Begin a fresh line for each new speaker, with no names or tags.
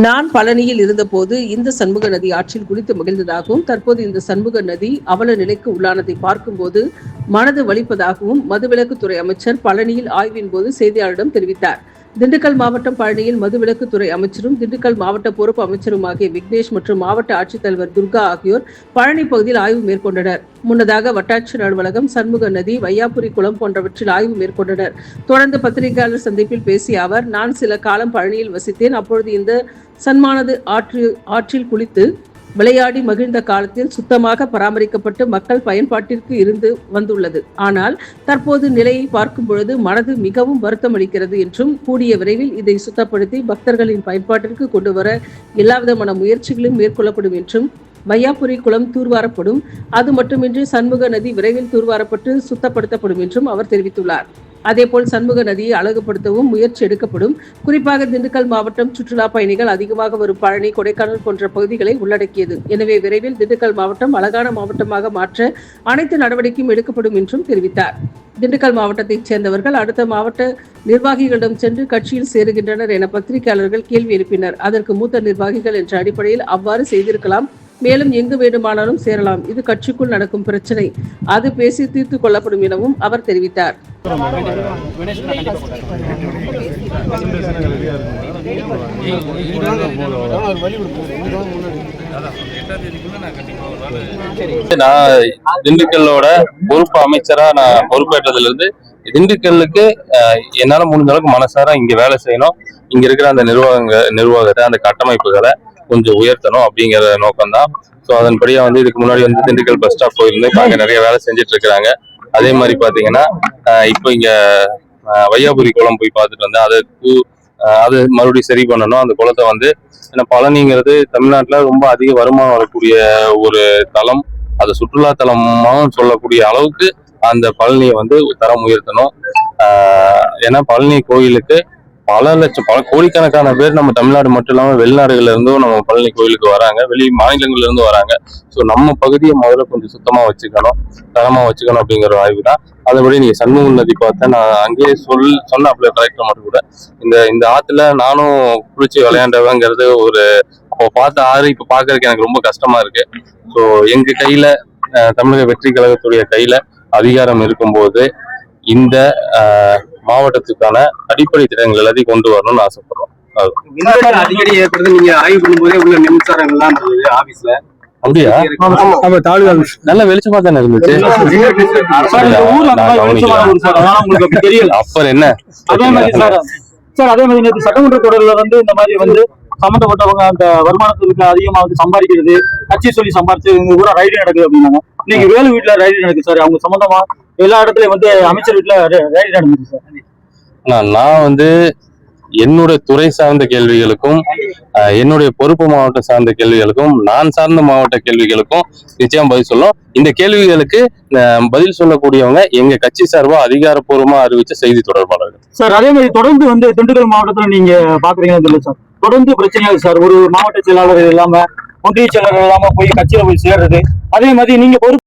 நான் பழனியில் இருந்தபோது இந்த சண்முக நதி ஆற்றில் குளித்து மகிழ்ந்ததாகவும் தற்போது இந்த சண்முக நதி அவல நிலைக்கு உள்ளானதை பார்க்கும்போது மனது வலிப்பதாகவும் மதுவிலக்குத்துறை அமைச்சர் பழனியில் ஆய்வின் போது செய்தியாளரிடம் தெரிவித்தார். திண்டுக்கல் மாவட்டம் பழனியில் மதுவிலக்குத்துறை அமைச்சரும் திண்டுக்கல் மாவட்ட பொறுப்பு அமைச்சருமாகிய விக்னேஷ் மற்றும் மாவட்ட ஆட்சித்தலைவர் துர்கா ஆகியோர் பழனி பகுதியில் ஆய்வு மேற்கொண்டனர். முன்னதாக வட்டாட்சியர் அலுவலகம், சண்முக நதி, வையாபுரி குளம் போன்றவற்றில் ஆய்வு மேற்கொண்டனர். தொடர்ந்து பத்திரிகையாளர் சந்திப்பில் பேசிய அவர், நான் சில காலம் பழனியில் வசித்தேன். அப்பொழுது இந்த சன்மானது ஆற்றில் குளித்து விளையாடி மகிழ்ந்த காலத்தில் சுத்தமாக பராமரிக்கப்பட்டு மக்கள் பயன்பாட்டிற்கு இருந்து வந்துள்ளது. ஆனால் தற்போது நிலையை பார்க்கும் பொழுது மனது மிகவும் வருத்தம் அளிக்கிறது என்றும், கூடிய விரைவில் இதை சுத்தப்படுத்தி பக்தர்களின் பயன்பாட்டிற்கு கொண்டு வர எல்லாவிதமான முயற்சிகளும் மேற்கொள்ளப்படும் என்றும், வையாபுரி குளம் தூர்வாரப்படும், அது மட்டுமின்றி சண்முக நதி விரைவில் தூர்வாரப்பட்டு சுத்தப்படுத்தப்படும் என்றும் அவர் தெரிவித்துள்ளார். அதேபோல் சண்முக நதியை அழகுபடுத்தவும் முயற்சி எடுக்கப்படும். குறிப்பாக திண்டுக்கல் மாவட்டம் சுற்றுலா பயணிகள் அதிகமாக வரும் பழனி, கொடைக்கானல் போன்ற பகுதிகளை உள்ளடக்கியது. எனவே விரைவில் திண்டுக்கல் மாவட்டம் அழகான மாவட்டமாக மாற்ற அனைத்து நடவடிக்கையும் எடுக்கப்படும் என்றும் தெரிவித்தார். திண்டுக்கல் மாவட்டத்தைச் சேர்ந்தவர்கள் அடுத்த மாவட்ட நிர்வாகிகளிடம் சென்று கட்சியில் சேருகின்றனர் என பத்திரிகையாளர்கள் கேள்வி எழுப்பினர். அதற்கு மூத்த நிர்வாகிகள் என்ற அடிப்படையில் அவ்வாறு செய்திருக்கலாம், மேலும் எங்கு வேண்டுமானாலும் சேரலாம், இது கட்சிக்குள் நடக்கும் பிரச்சனை, அது பேசி தீர்த்து கொள்ளப்படும் எனவும் அவர் தெரிவித்தார்.
நான் திண்டுக்கல்லோட பொறுப்பு அமைச்சரா நான் பொறுப்பேற்றதுல இருந்து திண்டுக்கல்லுக்கு என்னால முடிஞ்ச அளவுக்கு மனசார இங்க வேலை செய்யணும், இங்க இருக்கிற அந்த நிர்வாகத்தை அந்த கட்டமைப்புகளை கொஞ்சம் உயர்த்தணும் அப்படிங்கிற நோக்கம் தான். ஸோ அதன்படியா இதுக்கு முன்னாடி திண்டுக்கல் பஸ் ஸ்டாப் போயிருந்து அங்க நிறைய வேலை செஞ்சுட்டு இருக்கிறாங்க. அதே மாதிரி பாத்தீங்கன்னா இப்போ இங்க வையாபுரி குளம் போய் பார்த்துட்டு வந்தேன். அது மறுபடியும் சரி பண்ணணும். அந்த குளத்தை ஏன்னா பழனிங்கிறது தமிழ்நாட்டுல ரொம்ப அதிக வருமானம் வரக்கூடிய ஒரு தலம், அது சுற்றுலா தலமாகவும் சொல்லக்கூடிய அளவுக்கு அந்த பழனியை தரம் உயர்த்தணும். ஏன்னா பழனி கோயிலுக்கு பல கோடிக்கணக்கான பேர் நம்ம தமிழ்நாடு மட்டும் இல்லாம வெளிநாடுகள்ல இருந்தும் நம்ம பழனி கோயிலுக்கு வராங்க, வெளி மாநிலங்கள்ல இருந்து வராங்க. ஸோ நம்ம பகுதியை முதல்ல கொஞ்சம் சுத்தமா வச்சுக்கணும், தரமா வச்சுக்கணும் அப்படிங்கிற ஒரு ஆய்வு தான். அதபடி நீங்க சண்முக நதி பார்த்தா நான் அங்கேயே சொன்ன கலெக்டர் மட்டும் கூட இந்த ஆத்துல நானும் குளிச்சு விளையாண்டவங்கிறது அப்போ பார்த்த ஆறு இப்ப பாக்குறதுக்கு எனக்கு ரொம்ப கஷ்டமா இருக்கு. ஸோ எங்க கையில தமிழக வெற்றி கழகத்துடைய கையில அதிகாரம் இருக்கும்போது இந்த மாவட்டத்துக்கான அடிப்படை திட்டங்கள் எல்லாத்தையும் கொண்டு வரணும்னு ஆசைப்படுறோம்.
அடிக்கடி ஏற்படுது. நீங்க ஆய்வு பண்ணும்போதே உள்ள மின்சாரங்கள்லாம் இருந்தது ஆபீஸ்ல.
அப்படியா? நல்ல வெளிச்சமா தானே இருந்துச்சு. அப்புறம் என்ன
சார், அதே மாதிரி நேற்று சட்டமன்ற தொடர்ல இந்த மாதிரி சம்பந்தப்பட்டவங்க அந்த வருமானத்துக்கு அதிகமா சம்பாதிக்கிறது, கட்சி சொல்லி சம்பாதிச்சு கூட ரைடு நடக்குது அப்படின்னாங்க. இன்னைக்கு வேலு வீட்டுல ரைடு நடக்குது சார். அவங்க சம்பந்தமா எல்லா இடத்துலயும் அமைச்சர் வீட்டுல ரைடு நடந்துச்சு சார்.
நான் என்னுடைய துறை சார்ந்த கேள்விகளுக்கும் என்னுடைய பொறுப்பு மாவட்டம் சார்ந்த கேள்விகளுக்கும் நான் சார்ந்த மாவட்ட கேள்விகளுக்கும் நிச்சயம் பதில் சொல்லும். இந்த கேள்விகளுக்கு பதில் சொல்லக்கூடியவங்க எங்க கட்சி சார்பா அதிகாரப்பூர்வமா அறிவிச்ச செய்தி தொடர்பாளர்கள்
சார். அதே மாதிரி தொடர்ந்து திண்டுக்கல் மாவட்டத்துல நீங்க பாக்குறீங்க சார், தொடர்ந்து பிரச்சனையா சார். ஒரு மாவட்ட செயலாளர் இல்லாம, ஒன்றிய செயலாளர் இல்லாம போய் கட்சியில போய் சேர்றது. அதே மாதிரி நீங்க